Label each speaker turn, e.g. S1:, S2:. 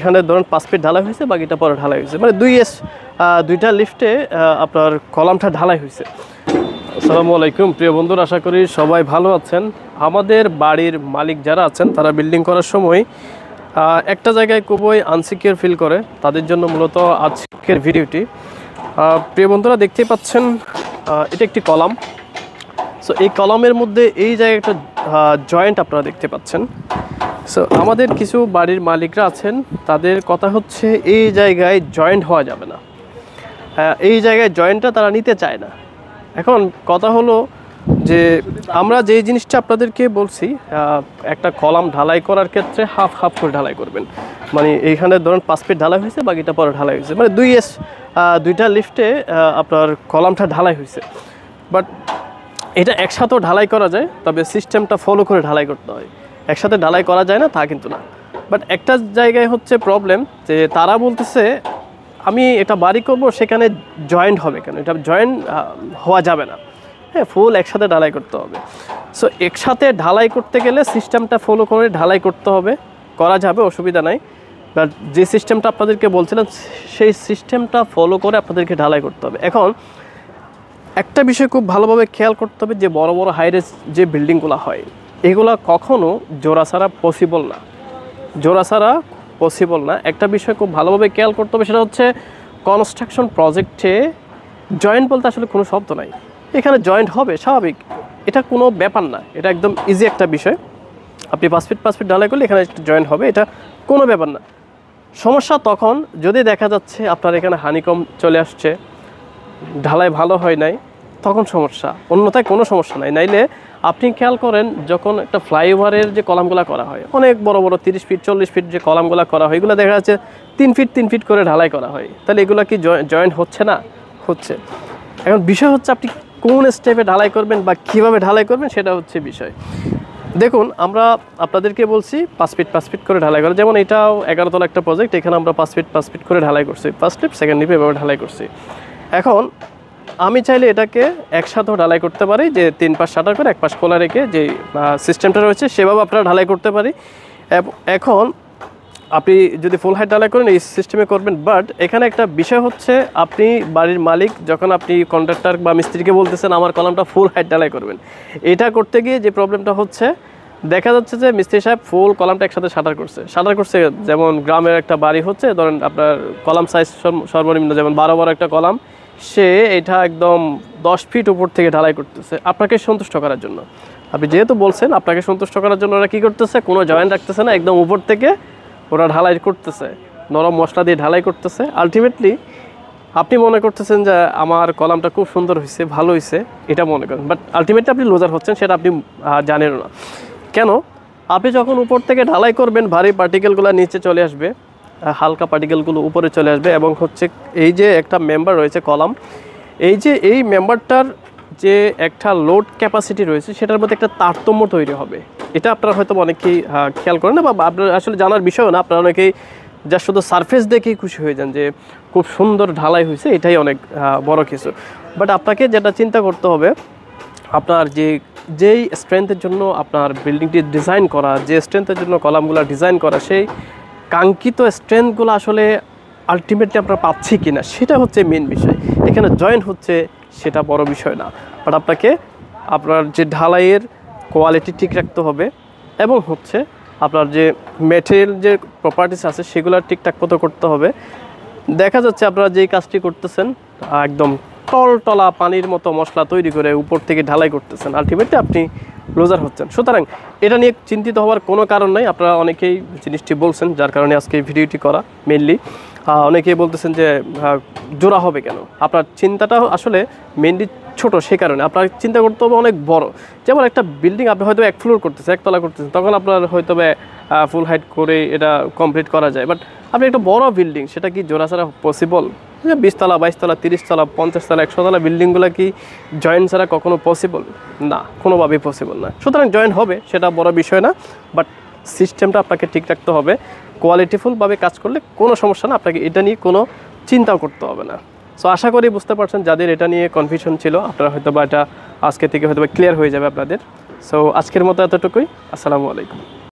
S1: এখানে ধরুন 5 ফিট ঢালাই হয়েছে, বাকিটা পরে ঢালাই হয়েছে, মানে দুইটা লিফটে আপনার কলামটা ঢালাই হয়েছে। আসসালামু আলাইকুম প্রিয় বন্ধুরা, আশা করি সবাই ভালো আছেন। আমাদের বাড়ির মালিক যারা আছেন তারা বিল্ডিং করার সময় একটা জায়গায় খুবই আনসিকিউর ফিল করে, তাদের জন্য মূলত আজকের ভিডিওটি। প্রিয় বন্ধুরা, দেখতেই পাচ্ছেন এটা একটি কলাম। সো এই কলামের মধ্যে এই জায়গাটা জয়েন্ট আপনারা দেখতে পাচ্ছেন। সো আমাদের কিছু বাড়ির মালিকরা আছেন, তাদের কথা হচ্ছে এই জায়গায় জয়েন্ট হওয়া যাবে না, এই জায়গায় জয়েন্টটা তারা নিতে চায় না। এখন কথা হলো যে আমরা যে জিনিসটা আপনাদেরকে বলছি, একটা কলাম ঢালাই করার ক্ষেত্রে হাফ হাফ করে ঢালাই করবেন। মানে এইখানে ধরুন 5 ফিট ঢালাই হয়েছে, বাকিটা পরে ঢালাই হয়েছে, মানে দুইটা লিফটে আপনার কলামটা ঢালাই হয়েছে। বাট এটা একসাথেও ঢালাই করা যায়, তবে সিস্টেমটা ফলো করে ঢালাই করতে হয়। একসাথে ঢালাই করা যায় না তা কিন্তু না। বাট একটা জায়গায় হচ্ছে প্রবলেম, যে তারা বলতেছে আমি এটা বাড়ি করব, সেখানে জয়েন্ট হবে কেন, এটা জয়েন্ট হওয়া যাবে না, হ্যাঁ ফুল একসাথে ঢালাই করতে হবে। সো একসাথে ঢালাই করতে গেলে সিস্টেমটা ফলো করে ঢালাই করতে হবে, করা যাবে, অসুবিধা নাই। বাট যে সিস্টেমটা আপনাদেরকে বলছিলাম সেই সিস্টেমটা ফলো করে আপনাদেরকে ঢালাই করতে হবে। এখন একটা বিষয় খুব ভালোভাবে খেয়াল করতে হবে, যে বড় বড় হাইরেজ যে বিল্ডিংগুলো হয় এগুলো কখনো জোড়া ছাড়া পসিবল না, জোড়া ছাড়া পসিবল না। একটা বিষয় খুব ভালোভাবে খেয়াল করতে হবে, সেটা হচ্ছে কনস্ট্রাকশন প্রজেক্টে জয়েন্ট বলতে আসলে কোনো শব্দ নাই। এখানে জয়েন্ট হবে স্বাভাবিক, এটা কোনো ব্যাপার না, এটা একদম ইজি একটা বিষয়। আপনি 5 ফিট ঢালাই করলে এখানে জয়েন্ট হবে, এটা কোনো ব্যাপার না। সমস্যা তখন যদি দেখা যাচ্ছে আপনার এখানে হানিকম চলে আসছে, ঢালাই ভালো হয় নাই, তখন সমস্যা। অন্যথায় কোনো সমস্যা নাই। নাইলে আপনি খেয়াল করেন, যখন একটা ফ্লাইওভারের যে কলামগুলো করা হয়, অনেক বড় বড় 30 ফিট 40 ফিট যে কলামগুলো করা হয়, এগুলো দেখা যাচ্ছে 3 ফিট করে ঢালাই করা হয়। তাহলে এগুলো কি জয়েন্ট হচ্ছে না? হচ্ছে। এখন বিষয় হচ্ছে আপনি কোন স্টেপে ঢালাই করবেন বা কীভাবে ঢালাই করবেন, সেটা হচ্ছে বিষয়। দেখুন, আমরা আপনাদেরকে বলছি 5 ফিট করে ঢালাই করা। যেমন এটাও 11 তলা একটা প্রজেক্ট, এখানে আমরা 5 ফিট করে ঢালাই করছি, ফার্স্ট লিফ সেকেন্ড লিফে এভাবে ঢালাই করছি। এখন আমি চাইলে এটাকে একসাথেও ঢালাই করতে পারি, যে 3 পাশ শাটার করে 1 পাশ খোলা রেখে যে সিস্টেমটা রয়েছে সেভাবে আপনারা ঢালাই করতে পারি। এখন আপনি যদি ফুল হাইট ঢালাই করেন এই সিস্টেমে করবেন। বাট এখানে একটা বিষয় হচ্ছে, আপনি বাড়ির মালিক যখন আপনি কন্ট্রাক্টর বা মিস্ত্রিকে বলতেছেন আমার কলামটা ফুল হাইট ঢালাই করবেন, এটা করতে গিয়ে যে প্রবলেমটা হচ্ছে, দেখা যাচ্ছে যে মিস্ত্রি সাহেব ফুল কলামটা একসাথে শাটার করছে। যেমন গ্রামের একটা বাড়ি হচ্ছে, ধরেন আপনার কলাম সাইজ সর্বনিম্ন যেমন 12 একটা কলাম, সে এটা একদম 10 ফিট উপর থেকে ঢালাই করতেছে আপনাকে সন্তুষ্ট করার জন্য। আপনি যেহেতু বলছেন আপনাকে সন্তুষ্ট করার জন্য, ওরা কী করতেছে, কোনো জয়েন্ট রাখতেছে না, একদম উপর থেকে ওরা ঢালাই করতেছে, নরম মশলা দিয়ে ঢালাই করতেছে। আলটিমেটলি আপনি মনে করতেছেন যে আমার কলামটা খুব সুন্দর হয়েছে, ভালো হয়েছে, এটা মনে করেন। বাট আলটিমেটলি আপনি লুজার হচ্ছেন, সেটা আপনি জানেন না। কেন? আপনি যখন উপর থেকে ঢালাই করবেন, ভারী পার্টিকেলগুলো নিচে চলে আসবে, হালকা পার্টিকেলগুলো উপরে চলে আসবে, এবং হচ্ছে এই যে একটা মেম্বার রয়েছে কলাম, এই মেম্বারটার যে একটা লোড ক্যাপাসিটি রয়েছে সেটার মধ্যে একটা তারতম্য তৈরি হবে। এটা আপনারা হয়তো অনেকেই খেয়াল করেন না, বা আপনার আসলে জানার বিষয়ও না। আপনারা অনেকেই যা শুধু সারফেস দেখেই খুশি হয়ে যান যে খুব সুন্দর ঢালাই হয়েছে, এটাই অনেক বড় কিছু। বাট আপনাকে যেটা চিন্তা করতে হবে, আপনার যেই স্ট্রেংথের জন্য আপনার বিল্ডিংটি ডিজাইন করা, যে স্ট্রেংথের জন্য কলামগুলো ডিজাইন করা, সেই কাঙ্ক্ষিত স্ট্রেংথগুলো আসলে আলটিমেটলি আমরা পাচ্ছি কি না, সেটা হচ্ছে মেন বিষয়। এখানে জয়েন হচ্ছে সেটা বড় বিষয় না। বাট আপনাকে আপনার যে ঢালাইয়ের কোয়ালিটি ঠিক রাখতে হবে, এবং হচ্ছে আপনার যে ম্যাটেরিয়াল যে প্রপার্টিস আছে সেগুলো ঠিকঠাক মতো করতে হবে। দেখা যাচ্ছে আপনারা যেই কাজটি করতেছেন, একদম টলটলা পানির মতো মশলা তৈরি করে উপর থেকে ঢালাই করতেছেন, আলটিমেটলি আপনি লুজার হচ্ছেন। সুতরাং এটা নিয়ে চিন্তিত হওয়ার কোনো কারণ নাই। আপনারা অনেকেই জিনিসটি বলছেন, যার কারণে আজকে এই ভিডিওটি করা। মেনলি অনেকেই বলতেছেন যে জোড়া হবে কেন। আপনার চিন্তাটা আসলে মেনলি ছোট, সে কারণে আপনার চিন্তা করতে হবে অনেক বড়। যেমন একটা বিল্ডিং আপনি হয়তো 1 ফ্লোর করতেছেন, 1 তলা করতেছেন, তখন আপনার হয়তো ফুল হাইট করে এটা কমপ্লিট করা যায়। বাট আপনি একটা বড় বিল্ডিং, সেটা কি জোড়া ছাড়া পসিবল? 20 তলা 22 তলা 30 তলা 50 তলা 100 তলা বিল্ডিংগুলো কি জয়েন্ট ছাড়া কখনো পসিবল না? কোনোভাবেই পসিবল না। সুতরাং জয়েন্ট হবে, সেটা বড় বিষয় না। বাট সিস্টেমটা আপনাকে ঠিক রাখতে হবে। কোয়ালিটিফুলভাবে কাজ করলে কোনো সমস্যা না, আপনাকে এটা নিয়ে কোনো চিন্তাও করতে হবে না। সো আশা করি বুঝতে পারছেন, যাদের এটা নিয়ে কনফিউশন ছিল, আপনারা হয়তো বা এটা আজকে থেকে হয়তো ক্লিয়ার হয়ে যাবে আপনাদের। সো আজকের মতো এতটুকুই। আসসালামু আলাইকুম।